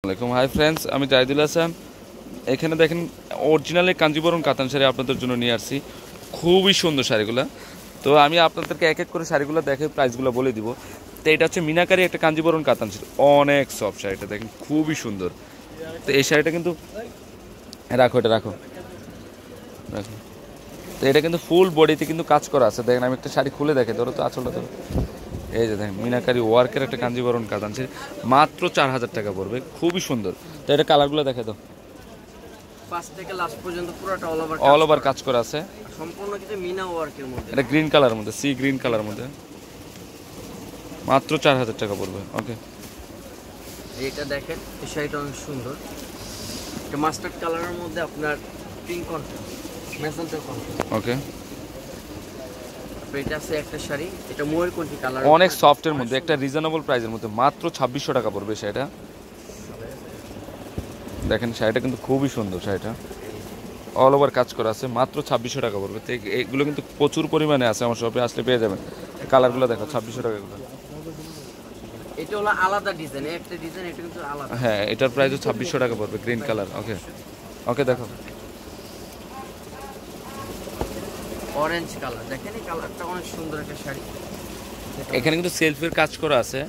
আসসালামাইকুম hi friends, আমি জাহিদুল হাসান। এখানে দেখেন অরিজিনালি কাঞ্জিবরম কাতান শাড়ি আপনাদের জন্য নিয়ে আসছি। খুবই সুন্দর শাড়িগুলো। তো আমি আপনাদেরকে এক এক করে শাড়িগুলো দেখে প্রাইসগুলো বলে দিব। তো এটা হচ্ছে মিনাকারি একটা কাঞ্জিবরম কাতান শাড়ি, অনেক সফট শাড়িটা দেখেন, খুবই সুন্দর। তো এই শাড়িটা কিন্তু রাখো, এটা রাখো রাখো। তো এটা কিন্তু ফুল বডিতে কিন্তু কাজ করা আছে। দেখেন আমি একটা শাড়ি খুলে দেখে, ধরো তো আঁচলটা ধরো। এই যে দেখেন মিনাকারি ওয়ার্কের একটা কাঞ্জিবরম কাতান শাড়ি, মাত্র 4000 টাকা পড়বে, খুবই সুন্দর। তো এটা কালারগুলো দেখে দাও। ফার্স্ট থেকে লাস্ট পর্যন্ত পুরোটা অল ওভার কাজ করা আছে, সম্পূর্ণ কিন্তু মিনা ওয়ার্কের মধ্যে। এটা গ্রিন কালার মধ্যে, সি গ্রিন কালার মধ্যে, মাত্র 4000 টাকা পড়বে। ওকে, এটা দেখেন, এই শাড়িটা অনেক সুন্দর। এটা মাস্টার্ড কালারের মধ্যে আপনার পিঙ্ক কন্ট্রাস্ট, ম্যাজেন্টা কন্ট্রাস্ট। ওকে, এটা আছে একটা শাড়ি, এটা ময়ূরকণ্ঠী কালার, অনেক সফটের মধ্যে, একটা রিজনেবল প্রাইসের মধ্যে, মাত্র 2600 টাকা পড়বে শাড়িটা। দেখেন শাড়িটা কিন্তু খুবই সুন্দর, শাড়িটা অল ওভার কাজ করা আছে, মাত্র 2600 টাকা পড়বে। তো এগুলো কিন্তু প্রচুর পরিমাণে আছে, আমার শপে আসলে পেয়ে যাবেন। কালারগুলো দেখো, 2600 টাকা এগুলো। এটা হলো আলাদা ডিজাইন, একটা ডিজাইন, এটা কিন্তু আলাদা। হ্যাঁ, এটার প্রাইসও 2600 টাকা পড়বে, গ্রিন কালার। ওকে ওকে, দেখো অরেঞ্জ কালার, দেখেন এই কালারটা অনেক সুন্দর একটা শাড়ি। এখানে কিন্তু সেলফের কাজ করা আছে,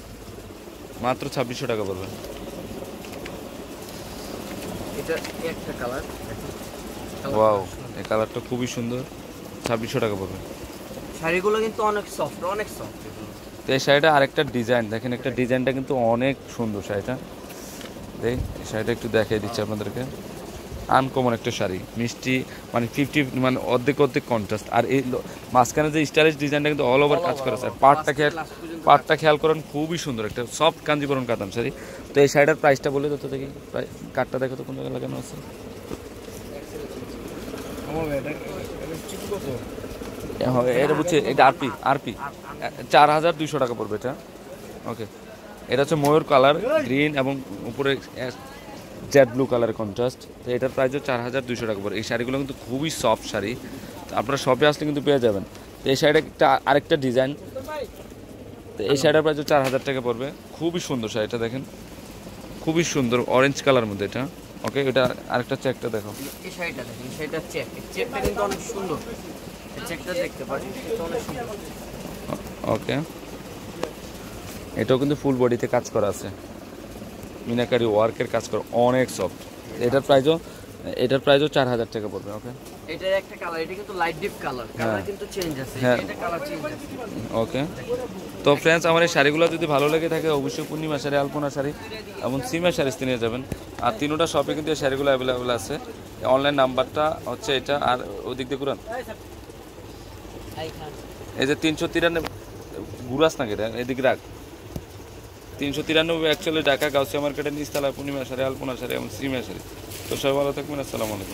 মাত্র 2600 টাকা পড়বে। এটা একটা কালার, ওয়াও, এই কালারটা খুবই সুন্দর, 2600 টাকা পড়বে। শাড়িগুলো কিন্তু অনেক সফট, অনেক সফট। তো এই শাড়িটা আরেকটা ডিজাইন দেখেন, একটা ডিজাইনটা কিন্তু অনেক সুন্দর শাড়িটা। দেখ এই শাড়িটা একটু দেখিয়ে দিচ্ছি আপনাদেরকে। আনকমন একটা শাড়ি, মিষ্টি, মানে 50 মানে অর্ধেক অর্ধেক কন্ট্রাস্ট। আর এই মাঝখানে যে স্টাইলিশ ডিজাইনটা কিন্তু অল ওভার কাজ করা আছে। পাটটা খেয়াল করেন, খুবই সুন্দর একটা সফট কাঞ্জিবরম কাতান শাড়ি। তো এই শাড়িটার প্রাইসটা বলে দিতে দেখি, প্রায় কাঠটা দেখো তো কোন জায়গায় লাগানো আছে। এটা বুঝছি, এটা আরপি 4200 টাকা পড়বে এটা। ওকে, এটা হচ্ছে ময়ূর কালার, গ্রিন এবং উপরে জেড ব্লু কালারের কন্ট্রাস্ট। তো এটার প্রাইস 4200 টাকা পড়বে। এই শাড়িগুলো কিন্তু খুবই সফট শাড়ি, আপনারা শপে আসলে কিন্তু পেয়ে যাবেন। তো এই শাড়িটা একটা আরেকটা ডিজাইন। তো এই শাড়িটার প্রাইস 4000 টাকা পড়বে, খুবই সুন্দর শাড়িটা দেখেন, খুবই সুন্দর অরেঞ্জ কালার মধ্যে এটা। ওকে, এটা আরেকটা চেকটা দেখো। এই শাড়িটা দেখেন, এই শাড়িটা চেকটা কিন্তু অনেক সুন্দর। এই চেকটা দেখতে পারেন, এটা অনেক সুন্দর। ওকে, এটাও কিন্তু ফুল বডিতে কাজ করা আছে, মিনাকারি ওয়ার্কের কাজ করা, অনেক সফট। এটার প্রাইসও 4000 টাকা পড়বে। ওকে, এটার একটা কালার, এটা কিন্তু লাইট ডিপ কালার, কালার কিন্তু চেঞ্জ আছে, এটা কালার চেঞ্জ আছে। ওকে, তো ফ্রেন্ডস, আমার এই শাড়িগুলো যদি ভালো লেগে থাকে অবশ্যই পূর্ণিমা শাড়ি, আলপনা শাড়ি এবং সিমা শাড়ি নিয়ে যাবেন। আর তিনোটা শপে কিন্তু এই শাড়িগুলো অ্যাভেলেবেল আছে। অনলাইন নাম্বারটা হচ্ছে এটা, আর ওদিক দিয়ে ঘুরান, এই যে 393 ঘুরাস না কেটে এদিকে রাখ, 393 অ্যাকচুয়ালি ঢাকা গাউসিয়া মার্কেটের নিচতলা পূর্ণিমা শাড়ি, আলপনা শাড়ি এবং সিমা শাড়ি। তো সবাই ভালো থাকবেন, আসসালামু আলাইকুম।